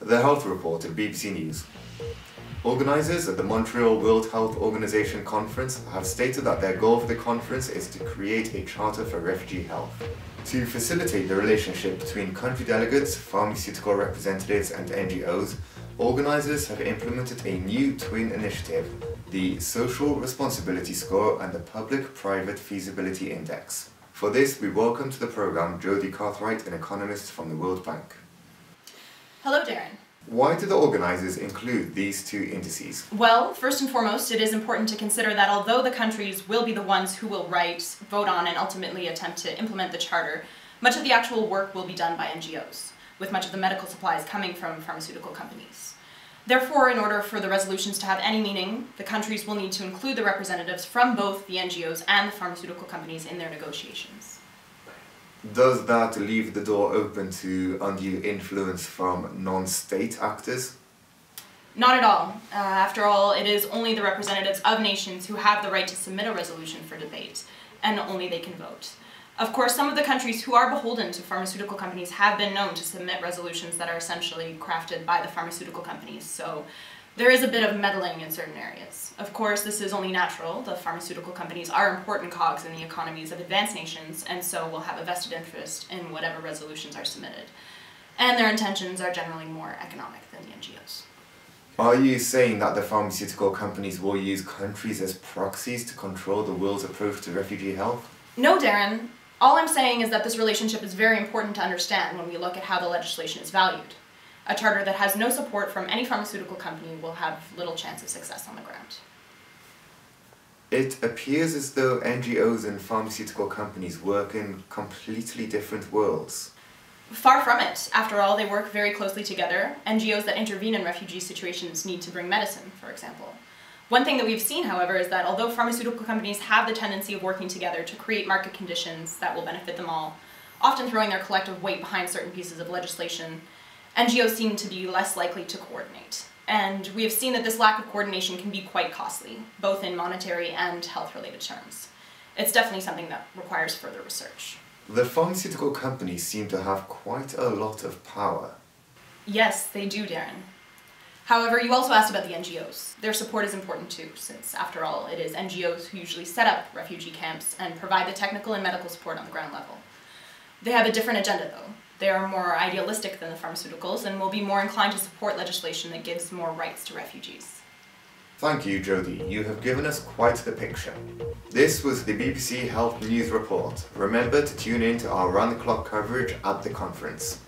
The Health Report at BBC News. Organisers at the Montreal World Health Organization conference have stated that their goal for the conference is to create a charter for refugee health. To facilitate the relationship between country delegates, pharmaceutical representatives and NGOs, organisers have implemented a new twin initiative, the Social Responsibility Score and the Public-Private Feasibility Index. For this, we welcome to the programme Jodie Cartwright, an economist from the World Bank. Hello, Darren. Why do the organisers include these two indices? Well, first and foremost, it is important to consider that although the countries will be the ones who will write, vote on, and ultimately attempt to implement the Charter, much of the actual work will be done by NGOs, with much of the medical supplies coming from pharmaceutical companies. Therefore, in order for the resolutions to have any meaning, the countries will need to include the representatives from both the NGOs and the pharmaceutical companies in their negotiations. Does that leave the door open to undue influence from non-state actors? Not at all. After all, it is only the representatives of nations who have the right to submit a resolution for debate, and only they can vote. Of course, some of the countries who are beholden to pharmaceutical companies have been known to submit resolutions that are essentially crafted by the pharmaceutical companies, so there is a bit of meddling in certain areas. Of course, this is only natural. The pharmaceutical companies are important cogs in the economies of advanced nations, and so will have a vested interest in whatever resolutions are submitted. And their intentions are generally more economic than the NGOs. Are you saying that the pharmaceutical companies will use countries as proxies to control the world's approach to refugee health? No, Darren. All I'm saying is that this relationship is very important to understand when we look at how the legislation is valued. A charter that has no support from any pharmaceutical company will have little chance of success on the ground. It appears as though NGOs and pharmaceutical companies work in completely different worlds. Far from it. After all, they work very closely together. NGOs that intervene in refugee situations need to bring medicine, for example. One thing that we've seen, however, is that although pharmaceutical companies have the tendency of working together to create market conditions that will benefit them all, often throwing their collective weight behind certain pieces of legislation, NGOs seem to be less likely to coordinate. And we have seen that this lack of coordination can be quite costly, both in monetary and health-related terms. It's definitely something that requires further research. The pharmaceutical companies seem to have quite a lot of power. Yes, they do, Darren. However, you also asked about the NGOs. Their support is important too, since, after all, it is NGOs who usually set up refugee camps and provide the technical and medical support on the ground level. They have a different agenda, though. They are more idealistic than the pharmaceuticals and will be more inclined to support legislation that gives more rights to refugees. Thank you, Jodie. You have given us quite the picture. This was the BBC Health News Report. Remember to tune in to our round-the-clock coverage at the conference.